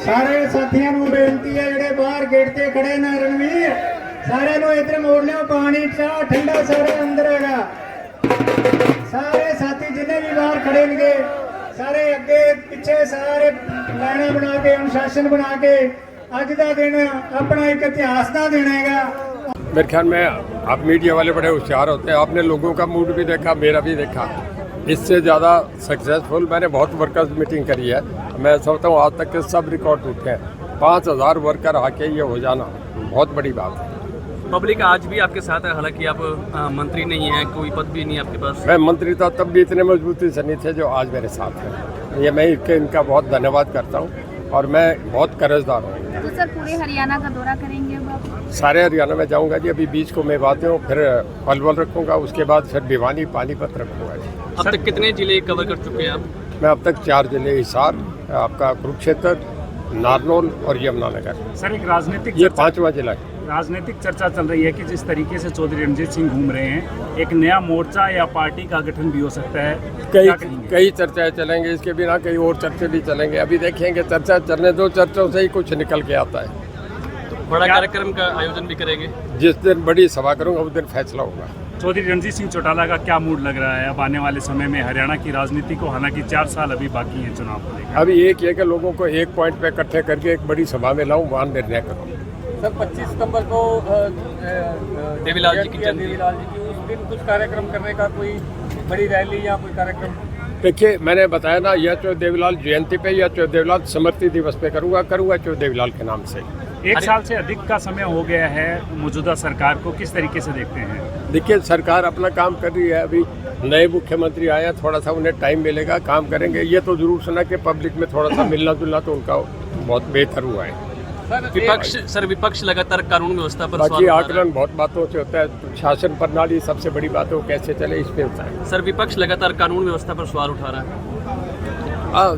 सारे साथियों को बेनती है जेडे बाहर गेट ते खड़े ने रणवीर सारे नु इधर मोड़ लियो पानी चाह ठंडा सारे अंदर हैगा सारे साथी जिन्हें भी बाहर खड़े होंगे सारे अगे पीछे सारे लाइना बना के अनुशासन बना के अज का दिन अपना एक इतिहास का दिन हैगा। मेरे ख्याल में आप मीडिया वाले बड़े होशियार होते हैं, आपने लोगों का मूड भी देखा, मेरा भी देखा। इससे ज़्यादा सक्सेसफुल मैंने बहुत वर्कर्स मीटिंग करी है। मैं समझता हूँ आज तक के सब रिकॉर्ड टूटे हैं। 5000 वर्कर आके ये हो जाना बहुत बड़ी बात है। पब्लिक आज भी आपके साथ है, हालांकि आप मंत्री नहीं हैं, कोई पद भी नहीं आपके पास। मैं मंत्री था तब भी इतने मजबूती से नहीं थे जो आज मेरे साथ हैं। ये मैं इनका बहुत धन्यवाद करता हूँ और मैं बहुत कर्जदार हूँ। तो सर पूरे हरियाणा का दौरा करेंगे अब आप? सारे हरियाणा में जाऊँगा जी। अभी बीच को मेवाते हूँ, फिर पलवल रखूँगा, उसके बाद फिर भिवानी पानीपत रखूँगा जी। अब तक कितने जिले कवर कर चुके हैं आप? मैं अब तक 4 जिले, हिसार, आपका कुरुक्षेत्र, नारनौल और यमुनानगर। सर एक राजनीतिक ये 5वां जिला है। राजनीतिक चर्चा चल रही है कि जिस तरीके से चौधरी रणजीत सिंह घूम रहे हैं, एक नया मोर्चा या पार्टी का गठन भी हो सकता है। कई चर्चाएं चलेंगे, इसके बिना कई और चर्चे भी चलेंगे। अभी देखेंगे, चर्चा चलने दो, चर्चाओं से ही कुछ निकल के आता है। तो बड़ा कार्यक्रम का आयोजन भी करेंगे? जिस दिन बड़ी सभा करूंगा उस दिन फैसला होगा। चौधरी रणजीत सिंह चौटाला का क्या मूड लग रहा है अब आने वाले समय में हरियाणा की राजनीति को? हालांकि 4 साल अभी बाकी हैं चुनाव को लेकर। अभी एक ये कि लोगों को एक पॉइंट पे इकट्ठे करके एक बड़ी सभा में लाऊं, वहाँ निर्णय करूँ। सर 25 सितंबर को देवीलाल जी की उस दिन कुछ कार्यक्रम करने का कोई बड़ी रैली या कोई कार्यक्रम? देखिए, मैंने बताया ना, या चौ देवीलाल जयंती पे या चौ देवीलाल स्मृति दिवस पे करूँगा चौ देवीलाल के नाम से। 1 साल से अधिक का समय हो गया है मौजूदा सरकार को, किस तरीके से देखते हैं? देखिए, सरकार अपना काम कर रही है। अभी नए मुख्यमंत्री आए हैं, थोड़ा सा उन्हें टाइम मिलेगा, काम करेंगे। ये तो जरूर सुना कि पब्लिक में थोड़ा सा मिलना जुलना तो उनका बहुत बेहतर हुआ है। विपक्ष लगातार कानून व्यवस्था पर बाकी आकलन बहुत बातों से होता है। शासन प्रणाली सबसे बड़ी बात है, वो कैसे चले इस पे होता है। सर विपक्ष लगातार कानून व्यवस्था पर सवाल उठा रहा है।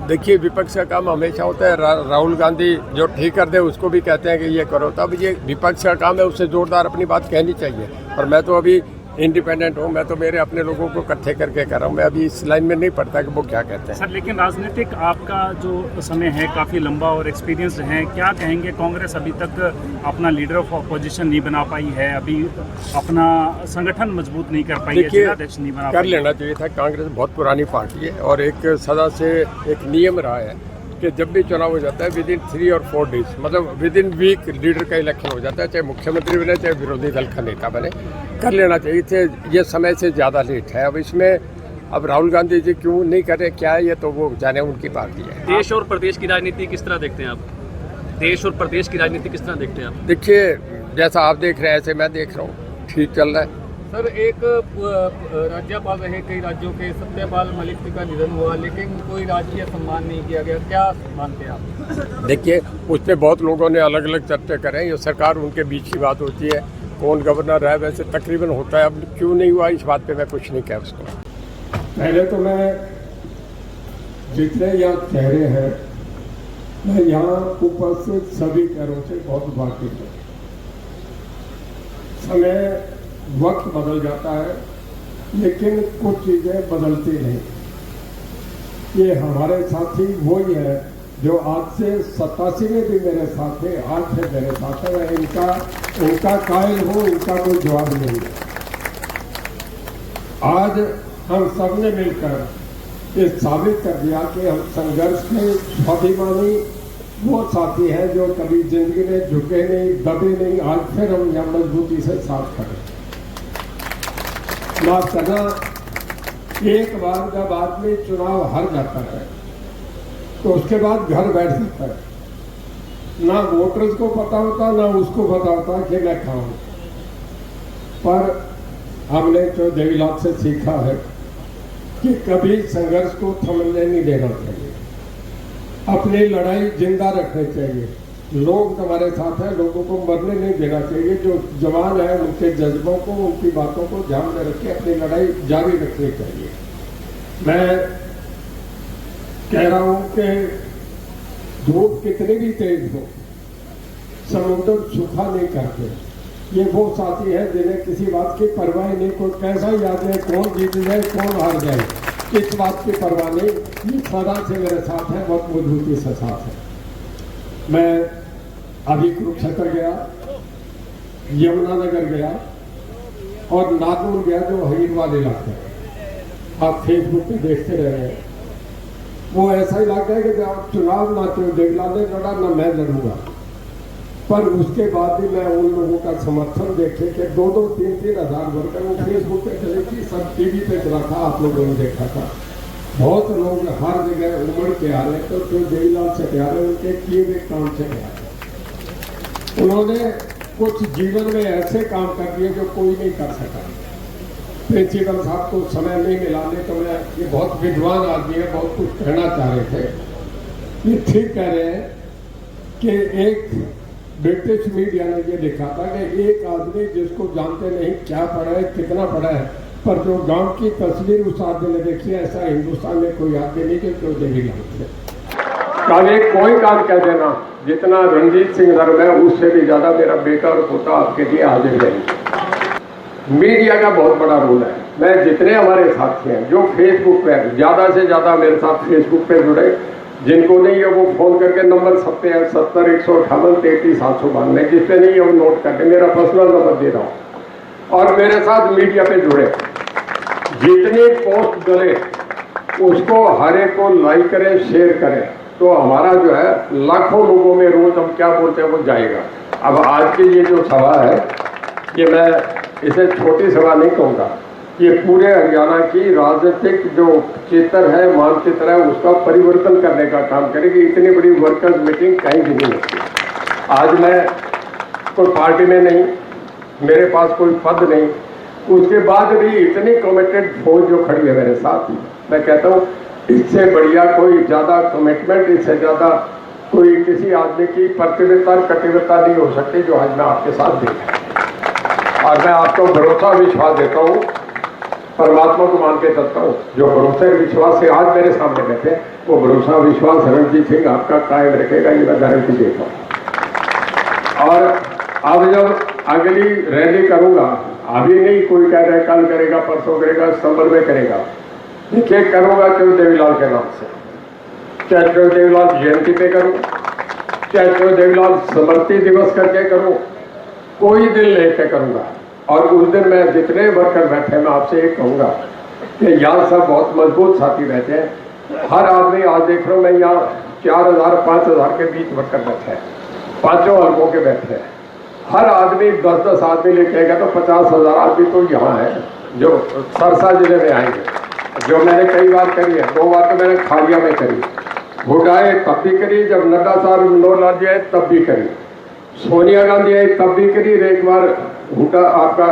देखिए, विपक्ष का काम हमेशा होता है। राहुल गांधी जो ठीक कर दे उसको भी कहते हैं कि ये करो, तब ये विपक्ष का काम है, उससे जोरदार अपनी बात कहनी चाहिए। और मैं तो अभी इंडिपेंडेंट हूँ, मैं तो मेरे अपने लोगों को इकट्ठे करके कर रहा हूँ। मैं अभी इस लाइन में नहीं पढ़ता कि वो क्या कहते हैं। सर लेकिन राजनीतिक आपका जो समय है काफ़ी लंबा और एक्सपीरियंस है, क्या कहेंगे? कांग्रेस अभी तक अपना लीडर ऑफ अपोजिशन नहीं बना पाई है, अभी अपना संगठन मजबूत नहीं कर पाई है, जिलाध्यक्ष नहीं बना पाई। कर लेना चाहिए था। कांग्रेस बहुत पुरानी पार्टी है और एक सदा से एक नियम रहा है कि जब भी चुनाव हो जाता है विदिन 3 और 4 डेज, मतलब विदिन वीक लीडर का इलेक्शन हो जाता है, चाहे मुख्यमंत्री बने चाहे विरोधी दल का नेता बने। कर लेना चाहिए थे, ये समय से ज़्यादा लेट है। अब इसमें अब राहुल गांधी जी क्यों नहीं कर रहे, क्या है, ये तो वो जाने, उनकी पार्टी है। देश और प्रदेश की राजनीति किस तरह देखते हैं आप? देश और प्रदेश की राजनीति किस तरह देखते हैं आप? देखिए, जैसा आप देख रहे हैं ऐसे मैं देख रहा हूँ, ठीक चल रहा है। सर एक राज्यपाल रहे कई राज्यों के, सत्यपाल मलिक जी का निधन हुआ, लेकिन कोई राजकीय सम्मान नहीं किया गया, क्या मानते हैं आप? देखिए, उस पर बहुत लोगों ने अलग अलग चर्चा करें। ये सरकार उनके बीच की बात होती है, कौन गवर्नर है, वैसे तकरीबन होता है। अब क्यों नहीं हुआ इस बात पे मैं कुछ नहीं कह उसको। पहले तो मैं जितने यहाँ चेहरे हैं, मैं यहाँ उपस्थित सभी चेहरों से बहुत वाकिफ हूँ। समय वक्त बदल जाता है लेकिन कुछ चीज़ें बदलती नहीं। ये हमारे साथी वही है जो आज से 87 में भी मेरे साथ थे, आज से मेरे साथ है। मैं उनका कायल हूँ, उनका कोई जवाब नहीं है। आज हम सब ने मिलकर ये साबित कर दिया कि हम संघर्ष के स्वाभिमानी वो साथी हैं जो कभी जिंदगी में झुके नहीं, दबे नहीं। आज फिर हम यहाँ मजबूती से साथ खड़े। माफ करना, एक बार जब आदमी चुनाव हार जाता है तो उसके बाद घर बैठ जाता है। ना वोटर्स को पता होता, ना उसको पता होता कि मैं कहाँ हूँ। पर हमने जो देवीलाल से सीखा है कि कभी संघर्ष को थमने नहीं देना चाहिए, अपनी लड़ाई जिंदा रखनी चाहिए। लोग हमारे साथ हैं, लोगों को मरने नहीं देना चाहिए। जो जवान है उनके जज्बों को, उनकी बातों को ध्यान में रख के अपनी लड़ाई जारी रखनी चाहिए। मैं कह रहा हूं कि धूप कितनी भी तेज हो, समुद्र सूखा नहीं करते। ये वो साथी है जिन्हें किसी बात की परवाह नहीं, कोई कैसा याद है, कौन जीत जाए कौन हार जाए, इस बात की परवाह नहीं। ये सदा से मेरे साथ है, बहुत मजबूती से साथ है। मैं अभी कुरुक्षेत्र गया, यमुनानगर गया और नागौर गया, जो हरिद्वार इलाका है। आप फेसबुक पे देखते रहे हैं। वो ऐसा ही लगता है कि जब चुनाव ना तो देवलाल ने लड़ा ना मैं लड़ूंगा, पर उसके बाद भी मैं उन लोगों का समर्थन देखे कि 2-2, 3-3 हज़ार वर्कर वो फेसबुक पे चले थी, सब टीवी पे चला था, आप लोगों ने देखा था। बहुत लोग हर जगह उमड़ के आ रहे थे, तो देवीलाल चटियाले उनके किए हुए काम से आ रहे। उन्होंने कुछ जीवन में ऐसे काम कर दिए जो कोई नहीं कर सका। प्रिंसिपल साहब को समय नहीं मिला, नहीं तो मैं, ये बहुत विद्वान आदमी है, बहुत कुछ कहना चाह रहे थे। ये ठीक कह रहे हैं कि एक ब्रिटिश मीडिया ने ये लिखा था कि एक आदमी जिसको जानते नहीं क्या पढ़ा है, कितना पढ़ा है, पर जो गांव की तस्वीर उस आदमी ने देखी है, ऐसा हिंदुस्तान में कोई आदमी नहीं जो देवीलाल थे। कभी कोई काम कह देना, जितना रणजीत सिंह धर्म है उससे भी ज्यादा मेरा बेटा और पोता आपके लिए हाजिर रहेंगे। मीडिया का बहुत बड़ा रोल है। मैं जितने हमारे साथी हैं जो फेसबुक पे ज्यादा से ज्यादा मेरे साथ फेसबुक पे जुड़े, जिनको नहीं है वो फोन करके नंबर 70 158 33 792, जिससे नहीं है वो नोट करके मेरा पर्सनल नंबर दे रहा हूँ, और मेरे साथ मीडिया पे जुड़े। जितनी पोस्ट डले उसको हर एक को लाइक करें, शेयर करें, तो हमारा जो है लाखों लोगों में रोज हम क्या बोलते हैं वो जाएगा। अब आज की ये जो सभा है, ये मैं इसे छोटी सभा नहीं कहूँगा, ये पूरे हरियाणा की राजनीतिक जो चित्र है, मानचित्र है, उसका परिवर्तन करने का काम करेगी। इतनी बड़ी वर्कर्स मीटिंग कहीं भी नहीं होती। आज मैं कोई पार्टी में नहीं, मेरे पास कोई पद नहीं, उसके बाद भी इतनी कमिटेड फौज जो खड़ी है मेरे साथ, मैं कहता हूँ इससे बढ़िया कोई ज़्यादा कमिटमेंट, इससे ज़्यादा कोई किसी आदमी की प्रतिबद्धता कटिबद्धता नहीं हो सकती जो आज मैं आपके साथ देखा। और मैं आपको भरोसा विश्वास देता हूँ, परमात्मा को मान के चलता हूँ, जो भरोसे विश्वास से आज मेरे सामने बैठे, वो भरोसा विश्वास रणजीत सिंह आपका कायम रखेगा, ये मैं गारंटी देता हूँ। और अब जब अगली रैली करूँगा, अभी नहीं कोई कह रहा है कल करेगा, परसों करेगा, सितंबर में करेगा, देखिए करूँगा क्यों देवीलाल के नाम से, चाहे क्यों देवीलाल जयंती पे करूँ, चाहे क्यों देवीलाल स्मृति दिवस करके करूँ, कोई दिन लेके करूँगा। और उस दिन मैं जितने वर्कर बैठे, मैं आपसे एक कहूँगा कि यहाँ सब बहुत मजबूत साथी बैठे हैं। हर आदमी, आज देख रहा हूँ मैं यहाँ 4000 5000 के बीच वर्कर बैठे हैं, 5 हल्कों के बैठे हैं। हर आदमी 10-10 आदमी लेके आएगा तो 50,000 आदमी तो यहाँ है जो सरसा जिले में आएंगे। जो मैंने कई बार करी है, 2 बार तो मैंने खालिया में करी, हुडाए तब भी करी, जब नड्डा साहब मनोहर जी आए तब भी करी, सोनिया गांधी आई तब भी करी, एक बार हुडा आपका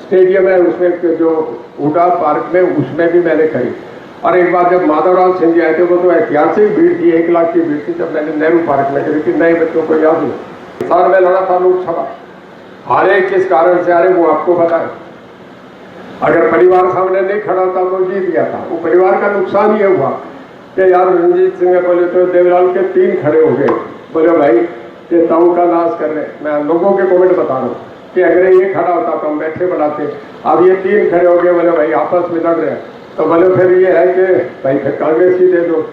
स्टेडियम है उसमें जो हुडा पार्क में, उसमें भी मैंने करी। और एक बार जब माधवराव सिंह जी आए थे, वो तो ऐतिहासिक भीड़ थी, 1 लाख की भीड़ थी, जब मैंने नेहरू पार्क में करी थी। नए बच्चों को याद नहीं, साल में लड़ा था लोकसभा, हारे किस कारण से हारे वो आपको पता है। अगर परिवार सामने नहीं खड़ा था तो जीत गया था। वो परिवार का नुकसान ये हुआ कि यार रणजीत सिंह बोले तो देवीलाल के 3 खड़े हो गए, बोले भाई ये ताऊ का नाश कर रहे। मैं लोगों के कमेंट बता रहा हूँ कि अगर ये खड़ा होता तो हम बैठे बनाते, अब ये 3 खड़े हो गए, बोले भाई आपस में लड़ रहे हैं, तो बोले फिर ये है कि भाई फिर कांग्रेस ही दे दो।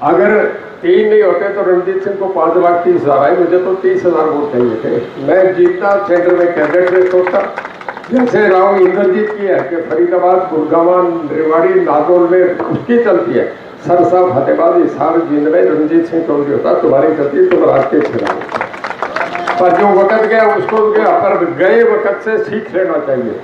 अगर 3 नहीं होते तो रणजीत सिंह को 5,30,000 आए, मुझे तो 30,000 वोट चाहिए थे। मैं जीतता, सेंटर में कैबिनेट रेस होता, जैसे राव इंद्रजीत की है कि फरीदाबाद, गुड़गांव, रेवाड़ी, नागौर में उसकी चलती है, सरसा, फतेहाबाद, हिसार, जींद में रणजीत सिंह चौधरी होता, तुम्हारी चलती, तुम राष्ट्रीय चुनाव। पर जो वक्त गया उसको पर गए वक्त से सीख लेना चाहिए।